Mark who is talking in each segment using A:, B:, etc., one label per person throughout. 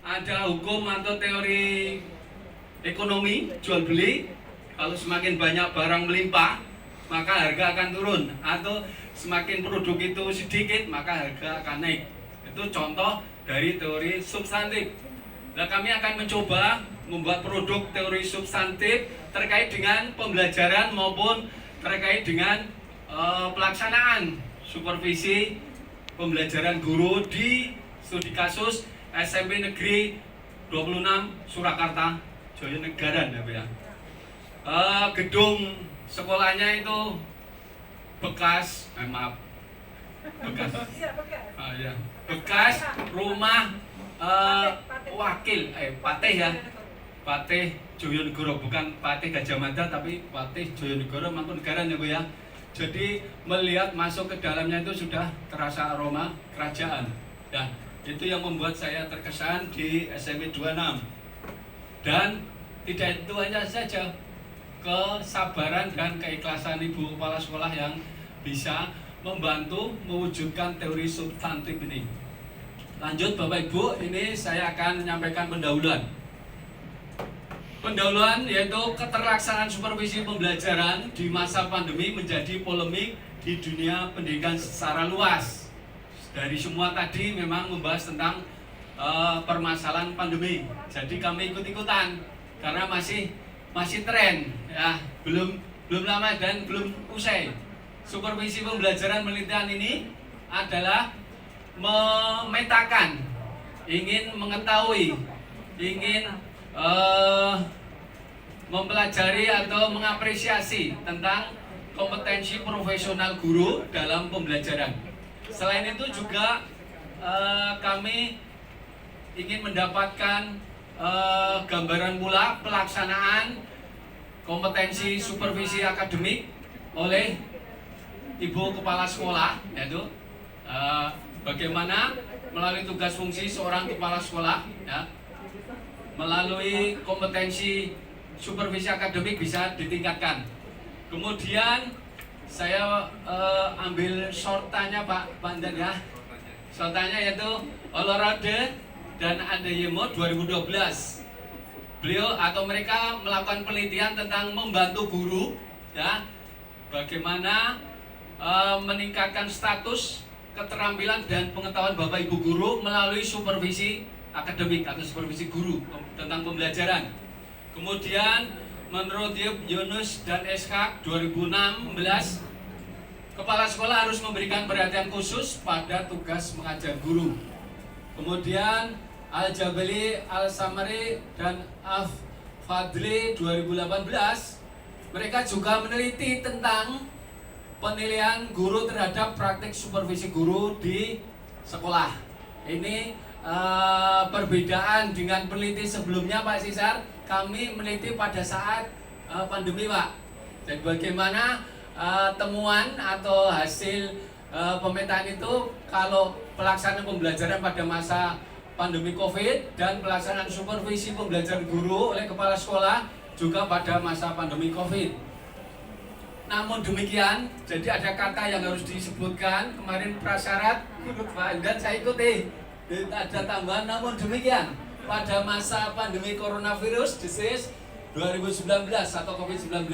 A: ada hukum atau teori ekonomi jual beli. Kalau semakin banyak barang melimpah, maka harga akan turun, atau semakin produk itu sedikit, maka harga akan naik. Itu contoh dari teori substantif. Nah, kami akan mencoba membuat produk teori substantif terkait dengan pembelajaran maupun terkait dengan pelaksanaan supervisi pembelajaran guru di studi kasus SMP Negeri 26 Surakarta, Joyonegaran ya. Gedung sekolahnya itu bekas bekas rumah wakil Patih ya, Patih Joyonegoro, bukan Patih Gajah Mada tapi Patih Joyonegoro Mangkunegaran ya Bu ya. Jadi melihat masuk ke dalamnya itu sudah terasa aroma kerajaan. Ya, itu yang membuat saya terkesan di SMP 26. Dan tidak itu hanya saja, kesabaran dan keikhlasan Ibu Kepala Sekolah yang bisa membantu mewujudkan teori substantif ini. Lanjut Bapak Ibu, ini saya akan menyampaikan pendahuluan. Pendahuluan yaitu keterlaksanaan supervisi pembelajaran di masa pandemi menjadi polemik di dunia pendidikan secara luas. Dari semua tadi memang membahas tentang permasalahan pandemi. Jadi kami ikut-ikutan karena masih tren ya, belum lama dan belum usai. Supervisi pembelajaran penelitian ini adalah memetakan, ingin mengetahui, ingin mempelajari atau mengapresiasi tentang kompetensi profesional guru dalam pembelajaran. Selain itu juga kami ingin mendapatkan gambaran pula pelaksanaan kompetensi supervisi akademik oleh Ibu Kepala Sekolah, yaitu bagaimana melalui tugas fungsi seorang kepala sekolah ya, melalui kompetensi supervisi akademik bisa ditingkatkan. Kemudian saya ambil shortanya Pak Bandan ya, shortanya yaitu Olorode dan Adeyemo 2012. Beliau atau mereka melakukan penelitian tentang membantu guru ya, bagaimana meningkatkan status, keterampilan dan pengetahuan Bapak Ibu guru melalui supervisi akademik atau supervisi guru tentang pembelajaran. Kemudian menurut Yunus dan Eshak 2016, kepala sekolah harus memberikan perhatian khusus pada tugas mengajar guru. Kemudian Al-Jabali, Al-Samari dan Af-Fadli 2018, mereka juga meneliti tentang penilaian guru terhadap praktik supervisi guru di sekolah. Ini perbedaan dengan peneliti sebelumnya Pak Sisar. Kami meneliti pada saat pandemi Pak. Jadi bagaimana temuan atau hasil pemetaan itu kalau pelaksanaan pembelajaran pada masa pandemi COVID dan pelaksanaan supervisi pembelajaran guru oleh kepala sekolah juga pada masa pandemi COVID. Namun demikian, jadi ada kata yang harus disebutkan kemarin prasyarat dan saya ikuti. Ada tambahan, namun demikian pada masa pandemi coronavirus disease 2019 atau COVID-19,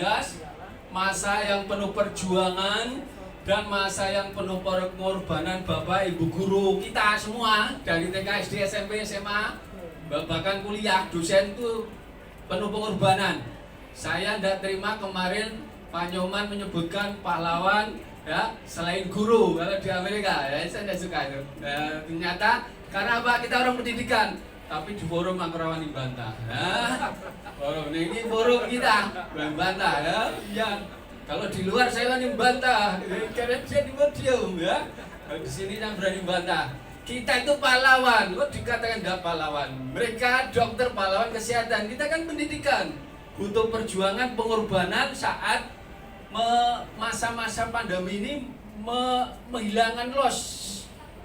A: masa yang penuh perjuangan dan masa yang penuh pengorbanan Bapak Ibu guru kita semua dari TK, SD, SMP, SMA, bahkan kuliah, dosen itu penuh pengorbanan. Saya tidak terima kemarin Pak Nyoman menyebutkan pahlawan ya selain guru kalau di Amerika ya, saya tidak suka itu. Ternyata karena apa, kita orang pendidikan, tapi di forum Angkarawan dibantah. Ya, forum ini forum kita membantah ya. Ya. Kalau di luar saya kan membantah, karena dia di podium ya. Di sini yang berani membantah. Kita itu pahlawan, kok dikatakan tidak pahlawan? Mereka dokter, pahlawan kesehatan, kita kan pendidikan. Butuh perjuangan, pengorbanan saat masa-masa pandemi ini menghilangkan loss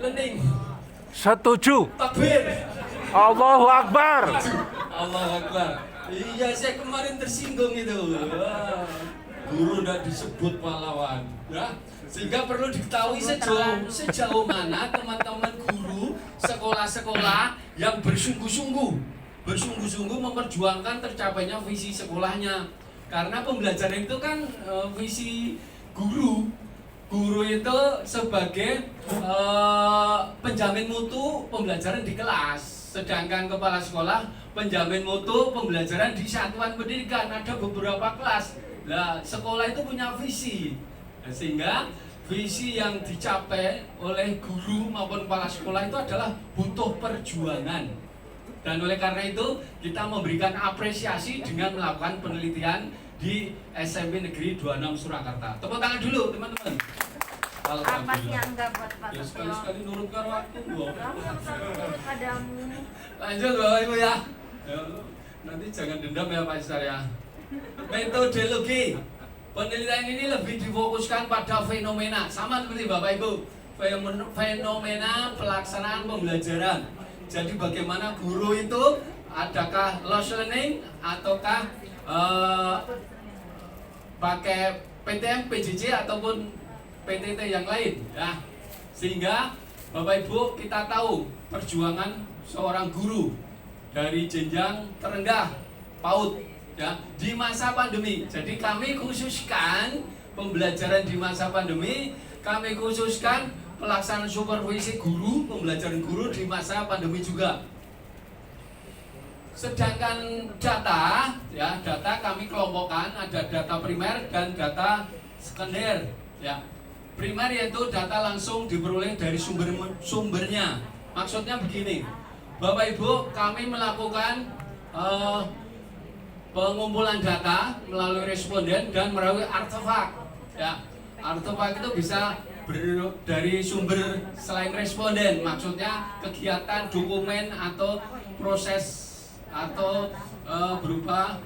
A: learning.
B: Setuju.
A: Takbir.
B: Allahu Akbar.
A: Allahu Akbar. Iya, saya kemarin tersinggung itu. Wah, guru tidak disebut pahlawan, ya. Sehingga perlu diketahui sejauh mana teman-teman guru sekolah-sekolah yang bersungguh-sungguh memperjuangkan tercapainya visi sekolahnya. Karena pembelajaran itu kan visi guru. Guru itu sebagai penjamin mutu pembelajaran di kelas. Sedangkan kepala sekolah penjamin mutu pembelajaran di satuan pendidikan. Ada beberapa kelas. Nah, sekolah itu punya visi. Nah, sehingga visi yang dicapai oleh guru maupun kepala sekolah itu adalah butuh perjuangan. Dan oleh karena itu kita memberikan apresiasi dengan melakukan penelitian di SMP Negeri 26 Surakarta. Tepuk tangan dulu teman-teman.
C: Apa sih yang enggak buat Pak
A: Ya,
C: Setio?
A: sekali-sekali nurut karo aku loh.
C: Kamu yang selalu nurut padamu.
A: Lanjut Bapak Ibu ya. Nanti jangan dendam ya Pak Isar ya. Metodologi penelitian ini lebih difokuskan pada fenomena, sama seperti Bapak Ibu, fenomena pelaksanaan pembelajaran. Jadi bagaimana guru itu, adakah lost learning ataukah pakai PTM, PJJ ataupun PTT yang lain ya. Sehingga Bapak Ibu kita tahu perjuangan seorang guru dari jenjang terendah PAUD ya di masa pandemi. Jadi kami khususkan pembelajaran di masa pandemi, kami khususkan pelaksanaan supervisi guru, pembelajaran guru di masa pandemi juga. Sedangkan data ya, data kami kelompokkan ada data primer dan data sekunder ya. Primer yaitu data langsung diperoleh dari sumbernya. Maksudnya begini, Bapak Ibu, kami melakukan pengumpulan data melalui responden dan melalui artefak. Ya, artefak itu bisa dari sumber selain responden, maksudnya kegiatan, dokumen atau proses atau berupa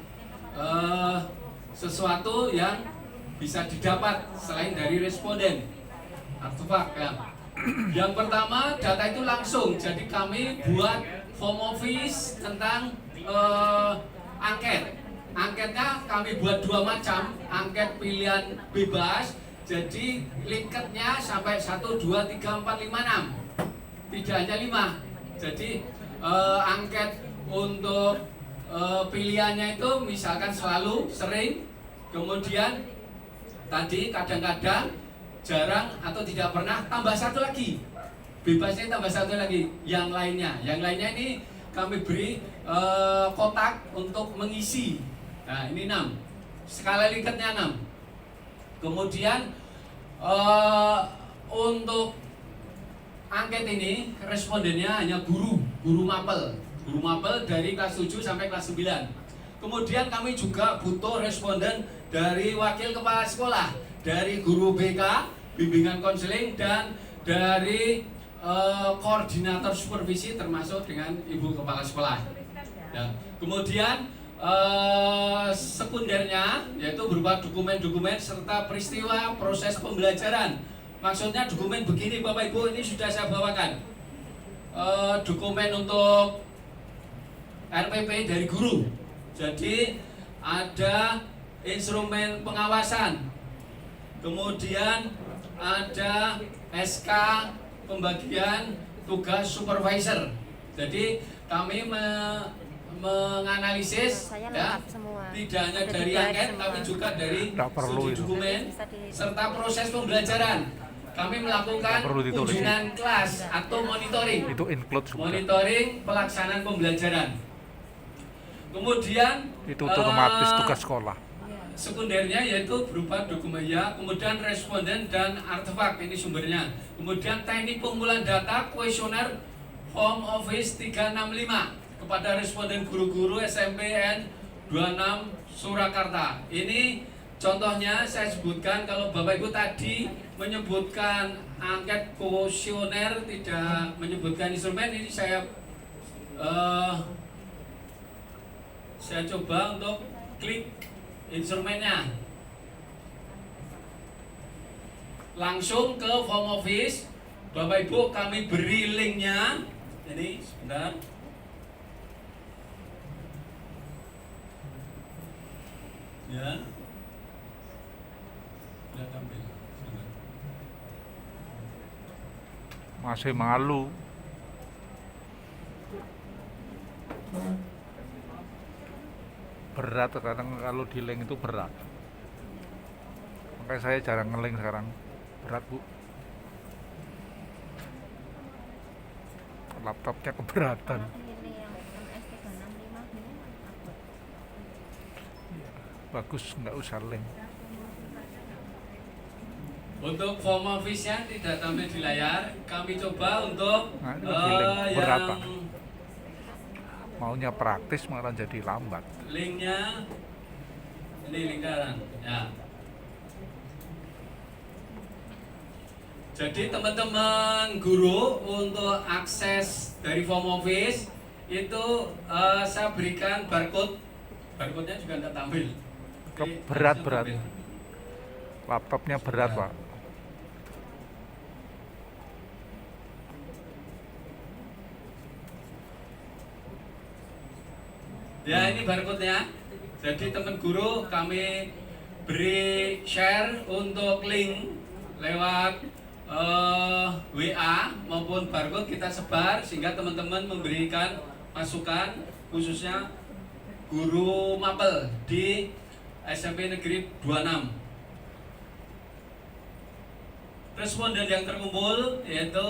A: sesuatu yang bisa didapat selain dari responden. Artefak ya. Yang pertama data itu langsung, jadi kami buat form office tentang angket. Angketnya kami buat dua macam, angket pilihan bebas. Jadi linketnya sampai 1, 2, 3, 4, 5, 6. Tidak hanya 5. Jadi angket untuk pilihannya itu misalkan selalu, sering, kemudian tadi kadang-kadang, jarang atau tidak pernah, tambah satu lagi. Bebasnya tambah satu lagi. Yang lainnya ini kami beri kotak untuk mengisi. Nah ini 6. Skala linketnya 6. Kemudian untuk angket ini respondennya hanya guru mapel dari kelas 7 sampai kelas 9. Kemudian kami juga butuh responden dari wakil kepala sekolah, dari guru BK, bimbingan konseling, dan dari koordinator supervisi termasuk dengan ibu kepala sekolah. Ya. Kemudian sekundernya yaitu berupa dokumen-dokumen serta peristiwa proses pembelajaran. Maksudnya dokumen begini Bapak Ibu, ini sudah saya bawakan. Dokumen untuk RPP dari guru. Jadi ada instrumen pengawasan, kemudian ada SK pembagian tugas supervisor. Jadi kami menganalisis ya, tidak hanya dari angket tapi juga dari studi dokumen serta proses pembelajaran. Kami melakukan kunjungan kelas atau monitoring.
B: Itu include semua.
A: Monitoring pelaksanaan pembelajaran. Kemudian
B: Itu otomatis tugas sekolah.
A: sekundernya yaitu berupa dokumen ya, kemudian responden dan artefak, ini sumbernya. Kemudian teknik pengumpulan data kuesioner Home Office 365 kepada responden guru-guru SMPN 26 Surakarta. Ini contohnya saya sebutkan, kalau Bapak Ibu tadi menyebutkan angket kuesioner, tidak menyebutkan instrumen, ini saya coba untuk klik instrumennya, langsung ke form office. Bapak Ibu, kami beri linknya. Ini sebentar. Ya, sudah tampil.
B: Masih malu. berat, kadang kalau di link itu berat. Makanya saya jarang ngeling sekarang. Berat, Bu. Laptopnya keberatan.
C: Ini yang MS365 gini abot.
B: Bagus, nggak usah link.
A: Untuk form office-nya tidak tampil di layar. Kami coba untuk
B: Nah, ini lebih link berat, Pak.
A: yang
B: Maunya praktis malah jadi lambat.
A: linknya ini lingkaran ya. Jadi teman-teman guru untuk akses dari form office itu saya berikan barcode-nya juga tidak tampil. Jadi,
B: Berat.
A: tampil.
B: Laptopnya berat,
A: Ya.
B: Pak.
A: Ya, ini barcode-nya. Jadi teman guru kami beri share untuk link lewat WA maupun barcode kita sebar sehingga teman-teman memberikan masukan khususnya guru mapel di SMP Negeri 26. Responden yang terkumpul yaitu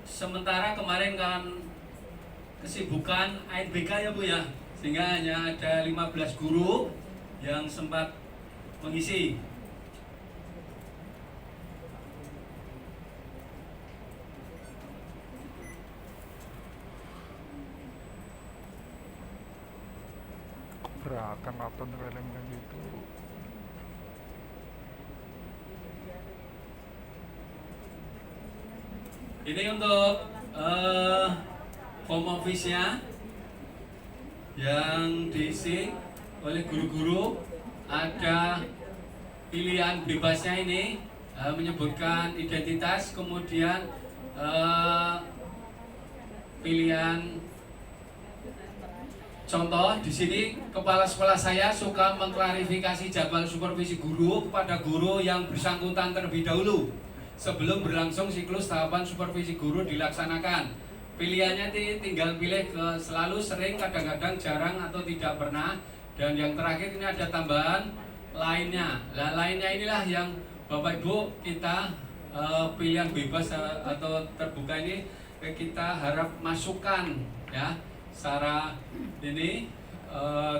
A: sementara kemarin kan kesibukan AIBK ya Bu ya, sehingga hanya ada 15 guru yang sempat mengisi.
B: Keberatan laptop releng gitu.
A: Ini untuk form office-nya yang diisi oleh guru-guru. Ada pilihan bebasnya ini menyebutkan identitas, kemudian pilihan contoh di sini. Kepala sekolah saya suka mengklarifikasi jadwal supervisi guru kepada guru yang bersangkutan terlebih dahulu sebelum berlangsung siklus tahapan supervisi guru dilaksanakan. Pilihannya tinggal pilih ke selalu, sering, kadang-kadang, jarang, atau tidak pernah. Dan yang terakhir ini ada tambahan lainnya. Nah, lainnya inilah yang Bapak Ibu kita pilihan bebas atau terbuka ini kita harap masukan ya secara ini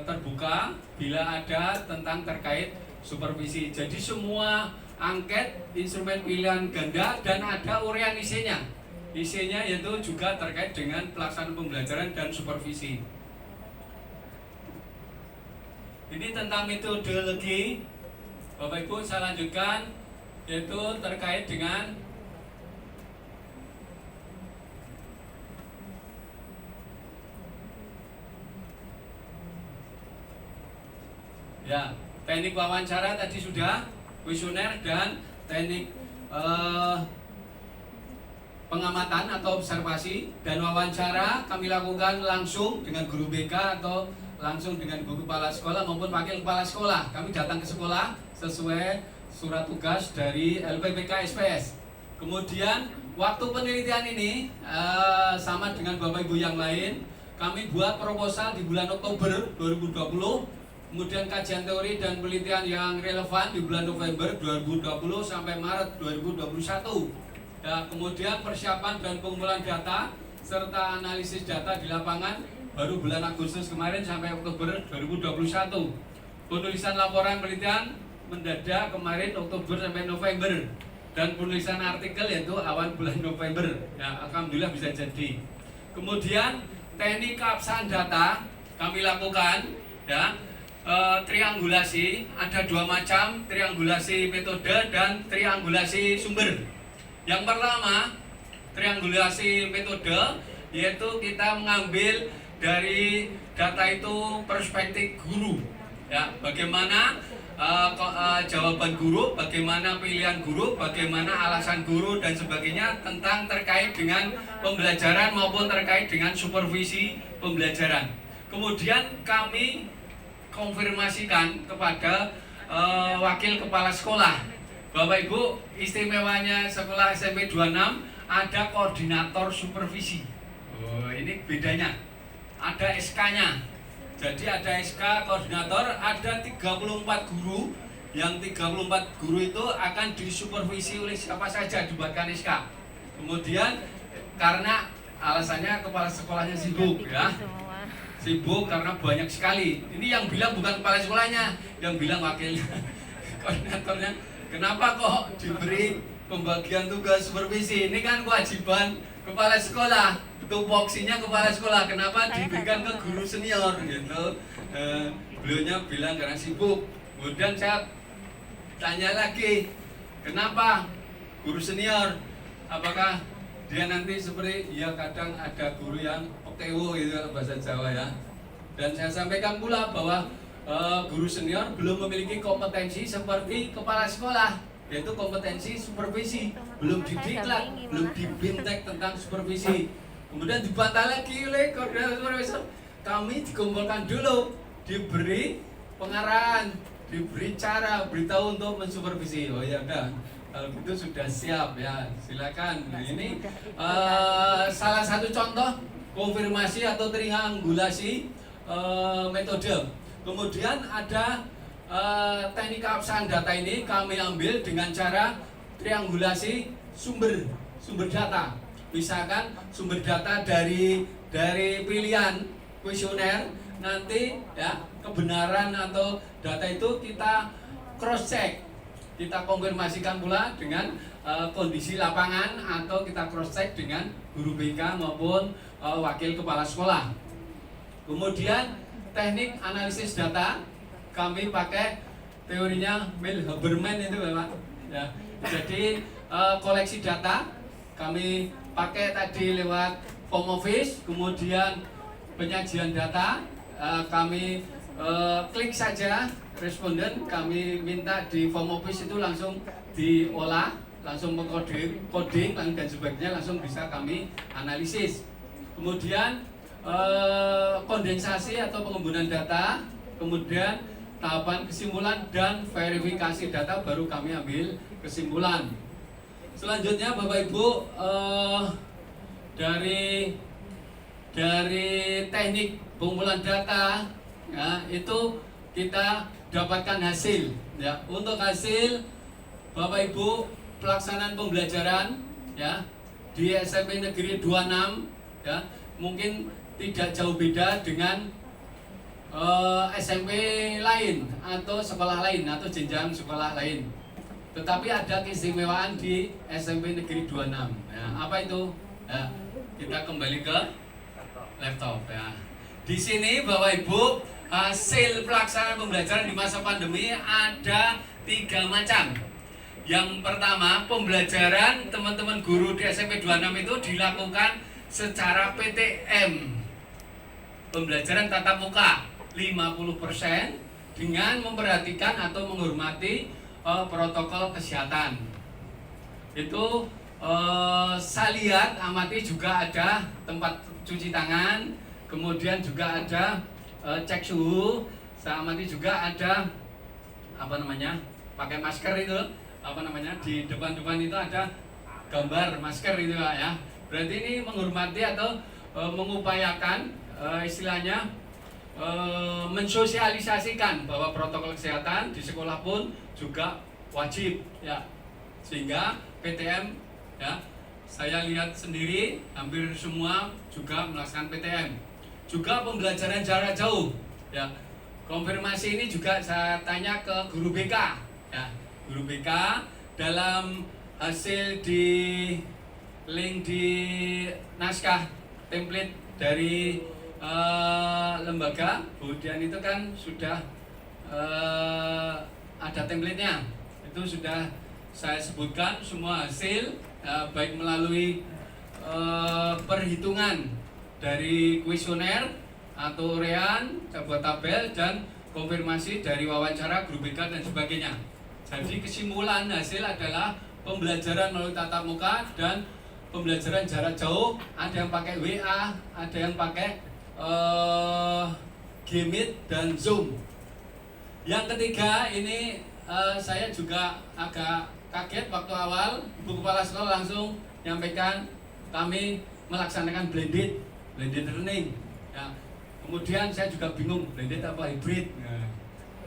A: terbuka bila ada tentang terkait supervisi. Jadi semua angket instrumen pilihan ganda dan ada uraian isinya. Isinya yaitu juga terkait dengan pelaksanaan pembelajaran dan supervisi. Ini tentang metodologi. Bapak Ibu saya lanjutkan yaitu terkait dengan ya, teknik wawancara tadi sudah, kuesioner dan teknik pengamatan atau observasi. Dan wawancara kami lakukan langsung dengan guru BK atau langsung dengan guru kepala sekolah maupun wakil kepala sekolah. Kami datang ke sekolah sesuai surat tugas dari LPPK SPS. Kemudian waktu penelitian ini sama dengan Bapak Ibu yang lain. Kami buat proposal di bulan Oktober 2020. Kemudian kajian teori dan penelitian yang relevan di bulan November 2020 sampai Maret 2021. Ya, kemudian persiapan dan pengumpulan data serta analisis data di lapangan baru bulan Agustus kemarin sampai Oktober 2021. Penulisan laporan penelitian mendadak kemarin Oktober sampai November, dan penulisan artikel yaitu awal bulan November. Ya, alhamdulillah bisa jadi. Kemudian teknik keabsahan data kami lakukan ya. Triangulasi, ada dua macam, triangulasi metode dan triangulasi sumber. Yang pertama, triangulasi metode, yaitu kita mengambil dari data itu perspektif guru ya, bagaimana jawaban guru, bagaimana pilihan guru, bagaimana alasan guru dan sebagainya tentang terkait dengan pembelajaran maupun terkait dengan supervisi pembelajaran. Kemudian kami konfirmasikan kepada wakil kepala sekolah. Bapak Ibu, istimewanya sekolah SMP 26 ada koordinator supervisi. Oh, ini bedanya. Ada SK-nya. Jadi ada SK koordinator, ada 34 guru. Yang 34 guru itu akan disupervisi oleh siapa saja dibuatkan SK. Kemudian karena alasannya kepala sekolahnya sibuk ya. Sibuk karena banyak sekali. Ini yang bilang bukan kepala sekolahnya, yang bilang wakilnya, koordinatornya. Kenapa kok diberi pembagian tugas supervisi? Ini kan kewajiban kepala sekolah, tupoksinya kepala sekolah. Kenapa diberikan ke guru senior gitu? Beliaunya bilang karena sibuk. Kemudian saya tanya lagi, kenapa guru senior? Apakah dia nanti seperti ya kadang ada guru yang OTW itu bahasa Jawa ya. Dan saya sampaikan pula bahwa guru senior belum memiliki kompetensi seperti kepala sekolah, yaitu kompetensi supervisi, belum didiklat, belum dibintek tentang supervisi. Kemudian dibantah lagi oleh koordinator supervisor, kami dikumpulkan dulu, diberi pengarahan, diberi cara, beritahu untuk mensupervisi. Oh ya udah, kalau gitu sudah siap ya, silakan. Nah, ini salah satu contoh konfirmasi atau triangulasi metode. Kemudian ada teknik keabsahan data ini kami ambil dengan cara triangulasi sumber data. Misalkan sumber data dari pilihan kuesioner, nanti ya kebenaran atau data itu kita cross check, kita konfirmasikan pula dengan kondisi lapangan atau kita cross check dengan guru BK maupun wakil kepala sekolah. Kemudian teknik analisis data kami pakai teorinya Mills-Habermas itu Bapak ya. Jadi koleksi data kami pakai tadi lewat form office, kemudian penyajian data kami klik saja responden, kami minta di form office itu langsung diolah, langsung coding dan sebagainya, langsung bisa kami analisis. Kemudian kondensasi atau pengembunan data, kemudian tahapan kesimpulan dan verifikasi data, baru kami ambil kesimpulan. Selanjutnya Bapak Ibu, dari teknik pengumpulan data ya, itu kita dapatkan hasil ya. Untuk hasil Bapak Ibu, pelaksanaan pembelajaran ya di SMP Negeri 26 ya, mungkin tidak jauh beda dengan SMP lain atau sekolah lain atau jenjang sekolah lain. Tetapi ada keistimewaan di SMP Negeri 26 ya. Apa itu? Ya, kita kembali ke laptop ya. Di sini Bapak Ibu, hasil pelaksanaan pembelajaran di masa pandemi ada 3 macam. Yang pertama, pembelajaran teman-teman guru di SMP 26 itu dilakukan secara PTM. Pembelajaran tatap muka 50% dengan memperhatikan atau menghormati protokol kesehatan. Itu saya lihat, amati juga ada tempat cuci tangan, kemudian juga ada cek suhu. Saya amati juga ada pakai masker itu, di depan-depan itu ada gambar masker itu ya. Berarti ini menghormati atau mengupayakan istilahnya mensosialisasikan bahwa protokol kesehatan di sekolah pun juga wajib ya. Sehingga PTM ya, saya lihat sendiri hampir semua juga melaksanakan PTM. Juga pembelajaran jarak jauh ya. Konfirmasi ini juga saya tanya ke guru BK ya. Guru BK dalam hasil di link di naskah template dari lembaga Budian itu kan sudah ada template-nya. Itu sudah saya sebutkan semua hasil baik melalui perhitungan dari kuesioner atau urean, buat tabel, dan konfirmasi dari wawancara guru BK dan sebagainya. Jadi kesimpulan hasil adalah pembelajaran melalui tatap muka dan pembelajaran jarak jauh. Ada yang pakai WA, ada yang pakai Gmeet dan Zoom. Yang ketiga ini saya juga agak kaget waktu awal Ibu Kepala Sekolah langsung menyampaikan kami melaksanakan blended learning ya. Kemudian saya juga bingung blended apa hybrid. Nah,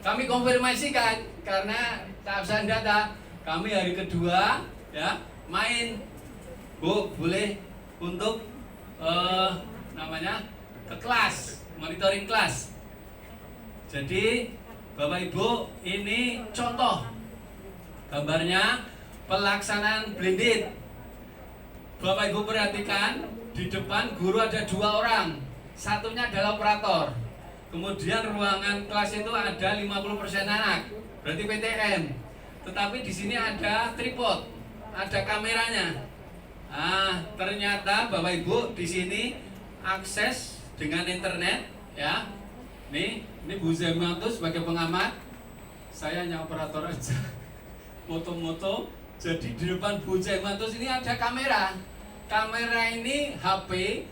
A: kami konfirmasikan karena keabsahan data kami hari kedua ya main, Bu, boleh untuk namanya ke kelas, monitoring kelas. Jadi Bapak Ibu, ini contoh gambarnya pelaksanaan blended. Bapak Ibu perhatikan, di depan guru ada 2 orang, satunya adalah operator. Kemudian ruangan kelas itu ada 50% anak, berarti PTM. Tetapi di sini ada tripod, ada kameranya. Ah, ternyata Bapak Ibu di sini akses dengan internet ya. Ini Bu Zaimanto sebagai pengamat, saya hanya operator aja. Moto-moto. Jadi di depan Bu Zaimanto ini ada kamera. Kamera ini HP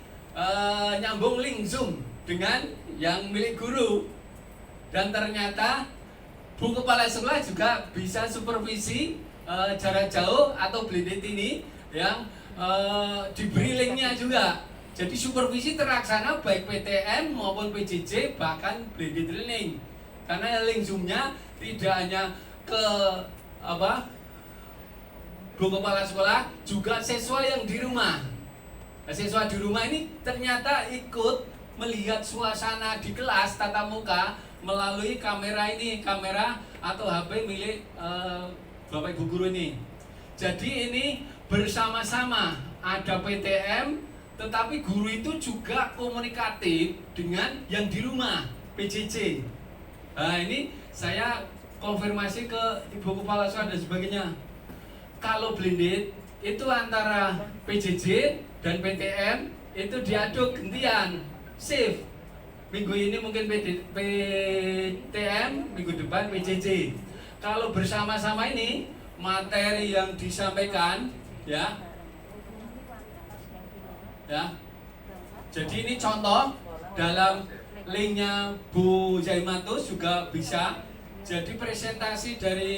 A: nyambung link Zoom dengan yang milik guru. Dan ternyata Bu Kepala Sekolah juga bisa supervisi jarak jauh atau blended ini yang diberi linknya juga. Jadi supervisi terlaksana baik PTM maupun PJJ bahkan blended learning. Karena link Zoom-nya tidak hanya ke Bu Kepala Sekolah, juga siswa yang di rumah. Nah, siswa di rumah ini ternyata ikut melihat suasana di kelas tatap muka melalui kamera ini, kamera atau HP milik Bapak Ibu guru ini. Jadi ini bersama-sama ada PTM, tetapi guru itu juga komunikatif dengan yang di rumah, PJJ. Nah ini saya konfirmasi ke Ibu Kepala Sekolah dan sebagainya. Kalau blended itu antara PJJ dan PTM itu diaduk gantian, shift. Minggu ini mungkin PTM, minggu depan PJJ. Kalau bersama-sama ini materi yang disampaikan ya. Jadi ini contoh dalam linknya Bu Zaimanto juga bisa. Jadi presentasi dari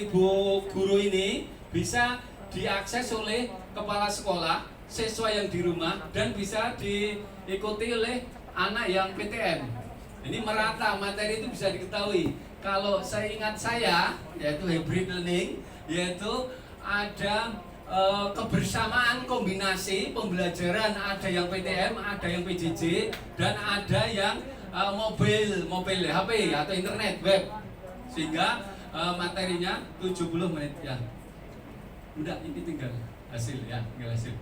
A: Ibu guru ini bisa diakses oleh kepala sekolah, siswa yang di rumah, dan bisa diikuti oleh anak yang PTM. Ini merata, materi itu bisa diketahui. Kalau saya ingat saya, yaitu hybrid learning, yaitu ada kebersamaan kombinasi pembelajaran, ada yang PTM, ada yang PJJ, dan ada yang mobile HP atau internet web, sehingga materinya 70 menit ya. Udah, ini tinggal hasil ya, tinggal hasil.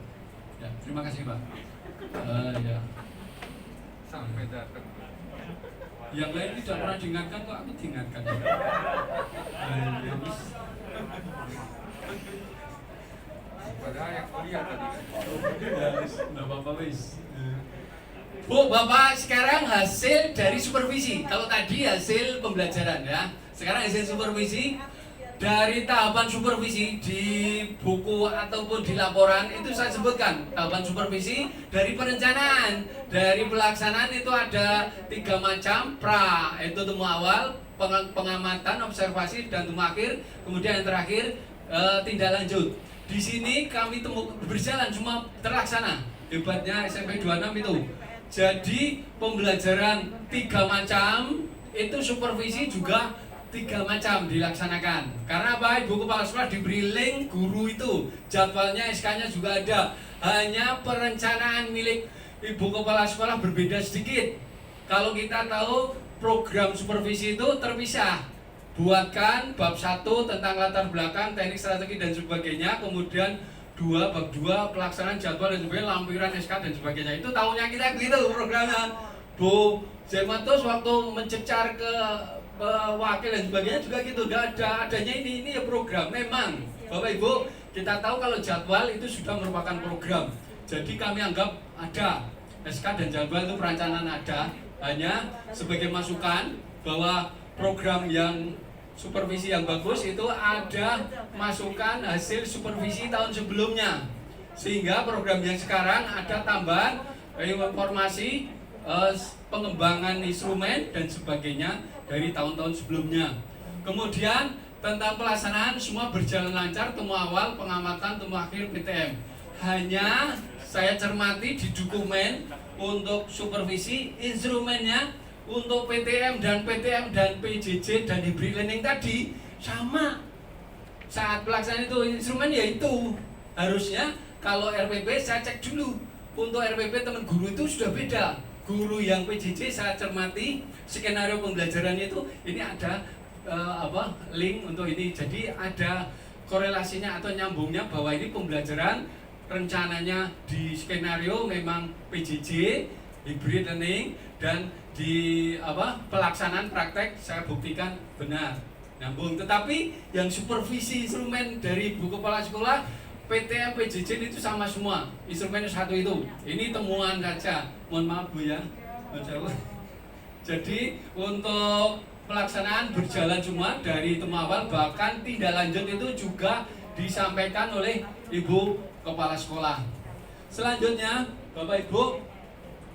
A: Ya, terima kasih Pak. Ya.
B: Sampai datang.
A: Yang lain tidak pernah diingatkan kok aku diingatkan.
B: Padahal yang kuliah tadi.
A: Nggak apa-apa wis. Bu, Bapak sekarang hasil dari supervisi. Kalau tadi hasil pembelajaran ya. Sekarang hasil supervisi. Dari tahapan supervisi di buku ataupun di laporan itu saya sebutkan tahapan supervisi dari perencanaan, dari pelaksanaan itu ada 3 macam, pra itu temu awal, pengamatan, observasi dan temu akhir, kemudian yang terakhir tindak lanjut. Di sini kami berjalan cuma terlaksana, hebatnya SMP 26 itu. Jadi pembelajaran 3 macam itu supervisi juga 3 macam dilaksanakan. Karena apa? Ibu Kepala Sekolah diberi link guru itu, jadwalnya, SK-nya juga ada. Hanya perencanaan milik Ibu Kepala Sekolah berbeda sedikit. Kalau kita tahu program supervisi itu terpisah. Buatkan bab 1 tentang latar belakang, teknik, strategi dan sebagainya. Kemudian bab 2 pelaksanaan jadwal dan sebagainya, lampiran SK dan sebagainya. Itu tahunya kita begitu programnya. Bu Zaimanto waktu mencecar ke wakil dan sebagainya juga gitu, udah adanya ini ya program. Memang Bapak Ibu, kita tahu kalau jadwal itu sudah merupakan program, jadi kami anggap ada SK dan jadwal itu perencanaan ada, hanya sebagai masukan bahwa program yang supervisi yang bagus itu ada masukan hasil supervisi tahun sebelumnya, sehingga program yang sekarang ada tambahan informasi, pengembangan instrumen dan sebagainya dari tahun-tahun sebelumnya. Kemudian tentang pelaksanaan semua berjalan lancar, temu awal, pengamatan, temu akhir, PTM. Hanya saya cermati di dokumen untuk supervisi instrumennya untuk PTM dan PJJ dan hybrid learning tadi sama. Saat pelaksanaan itu instrumen ya itu harusnya kalau RPP saya cek dulu. Untuk RPP teman guru itu sudah beda. Guru yang PJJ saya cermati skenario pembelajarannya itu ini ada link untuk ini. Jadi ada korelasinya atau nyambungnya bahwa ini pembelajaran rencananya di skenario memang PJJ hybrid learning dan di pelaksanaan praktek saya buktikan benar nyambung. Tetapi yang supervisi instrumen dari Bu Kepala Sekolah PTM PJJ itu sama semua, instrumennya satu itu. Ini temuan saja, mohon maaf Bu ya. Jadi untuk pelaksanaan berjalan semua dari temu awal, bahkan tindak lanjut itu juga disampaikan oleh Ibu Kepala Sekolah. Selanjutnya Bapak Ibu,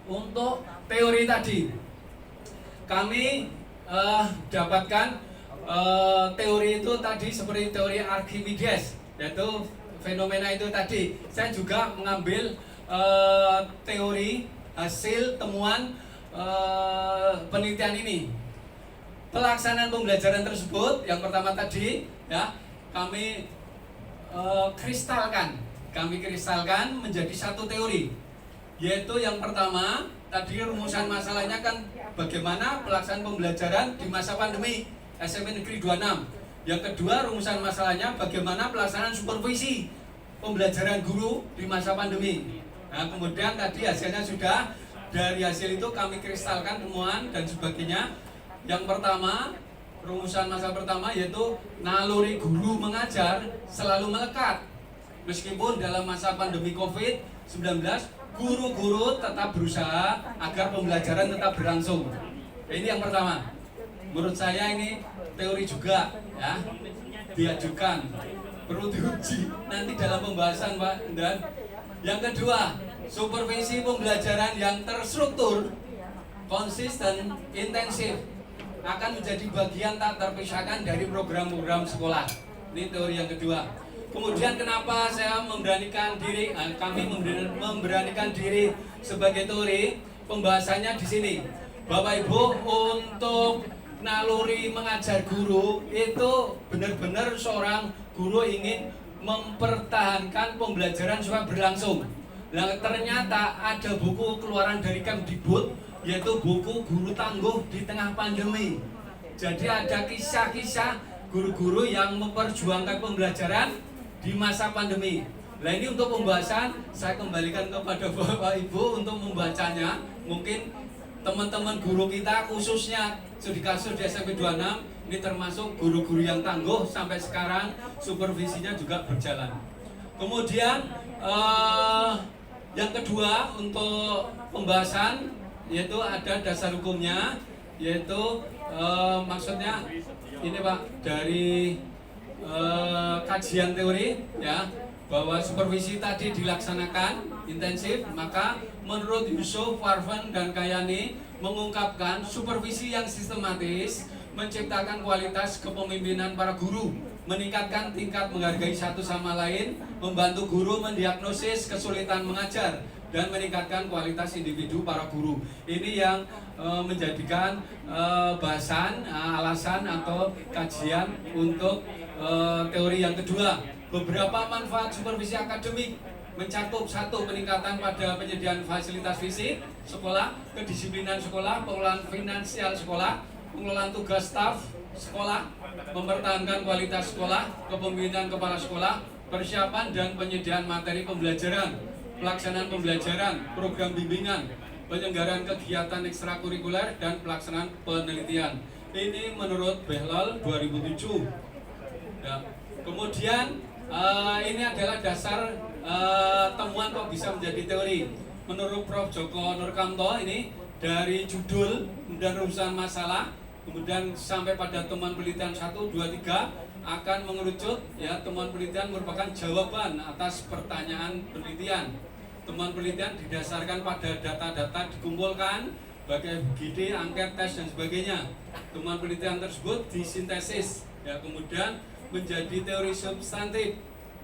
A: untuk teori tadi kami dapatkan teori itu tadi seperti teori Archimedes, yaitu fenomena itu tadi. Saya juga mengambil teori hasil temuan penelitian ini. Pelaksanaan pembelajaran tersebut yang pertama tadi ya kami kristalkan menjadi satu teori, yaitu yang pertama tadi rumusan masalahnya kan bagaimana pelaksanaan pembelajaran di masa pandemi SMP Negeri 26. Yang kedua, rumusan masalahnya bagaimana pelaksanaan supervisi pembelajaran guru di masa pandemi. Nah, kemudian tadi hasilnya sudah, dari hasil itu kami kristalkan temuan dan sebagainya. Yang pertama, rumusan masalah pertama yaitu naluri guru mengajar selalu melekat. Meskipun dalam masa pandemi COVID-19, guru-guru tetap berusaha agar pembelajaran tetap berlangsung. Ini yang pertama. Menurut saya ini teori juga ya, diajukan, perlu diuji nanti dalam pembahasan Pak. Dan yang kedua, supervisi pembelajaran yang terstruktur, konsisten, intensif akan menjadi bagian tak terpisahkan dari program-program sekolah. Ini teori yang kedua. Kemudian kenapa saya memberanikan diri, kami memberanikan diri sebagai teori, pembahasannya di sini. Bapak Ibu, untuk naluri mengajar guru itu benar-benar seorang guru ingin mempertahankan pembelajaran supaya berlangsung. Nah, ternyata ada buku keluaran dari Kemdikbud, yaitu buku Guru Tangguh di Tengah Pandemi. Jadi ada kisah-kisah guru-guru yang memperjuangkan pembelajaran di masa pandemi. Nah, ini untuk pembahasan saya kembalikan kepada Bapak Ibu untuk membacanya. Mungkin teman-teman guru kita khususnya studi kasus di SMP 26 ini termasuk guru-guru yang tangguh sampai sekarang, supervisinya juga berjalan. Kemudian yang kedua untuk pembahasan yaitu ada dasar hukumnya, yaitu maksudnya ini Pak, dari kajian teori ya, bahwa supervisi tadi dilaksanakan intensif, maka menurut Yusuf, Warvan, dan Kayani mengungkapkan supervisi yang sistematis menciptakan kualitas kepemimpinan para guru, meningkatkan tingkat menghargai satu sama lain, membantu guru mendiagnosis kesulitan mengajar, dan meningkatkan kualitas individu para guru. Ini yang menjadikan bahasan, alasan atau kajian untuk teori yang kedua. Beberapa manfaat supervisi akademik mencakup satu, peningkatan pada penyediaan fasilitas fisik sekolah, kedisiplinan sekolah, pengelolaan finansial sekolah, pengelolaan tugas staf sekolah, mempertahankan kualitas sekolah, kepemimpinan kepala sekolah, persiapan dan penyediaan materi pembelajaran, pelaksanaan pembelajaran, program bimbingan, penyelenggaraan kegiatan ekstrakurikuler, dan pelaksanaan penelitian. Ini menurut Behlol 2007. Ya. Kemudian ini adalah dasar temuan kok bisa menjadi teori. Menurut Prof. Joko Nurkamto, ini dari judul dan rumusan masalah, kemudian sampai pada temuan penelitian 1, 2, 3 akan mengerucut ya. Temuan penelitian merupakan jawaban atas pertanyaan penelitian. Temuan penelitian didasarkan pada data-data dikumpulkan bagai GD, angket, tes, dan sebagainya. Temuan penelitian tersebut disintesis ya, kemudian menjadi teori substantif.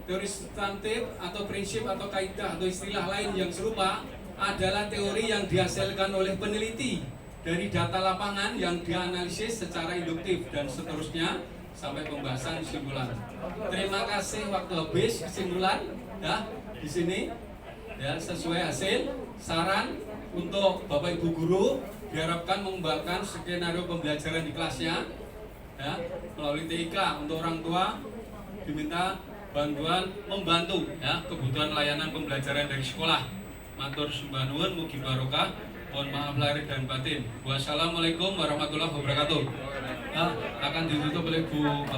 A: Teori substantif atau prinsip atau kaidah atau istilah lain yang serupa adalah teori yang dihasilkan oleh peneliti dari data lapangan yang dianalisis secara induktif dan seterusnya sampai pembahasan kesimpulan. Terima kasih, waktu habis. Kesimpulan ya di sini ya sesuai hasil saran untuk Bapak Ibu guru diharapkan mengembangkan skenario pembelajaran di kelasnya ya melalui TIK. Untuk orang tua diminta bantuan membantu ya kebutuhan layanan pembelajaran dari sekolah. Matur sembah nuwun, mugi barokah. Mohon maaf lahir dan batin. Wassalamualaikum warahmatullahi wabarakatuh. Akan ditutup oleh Bu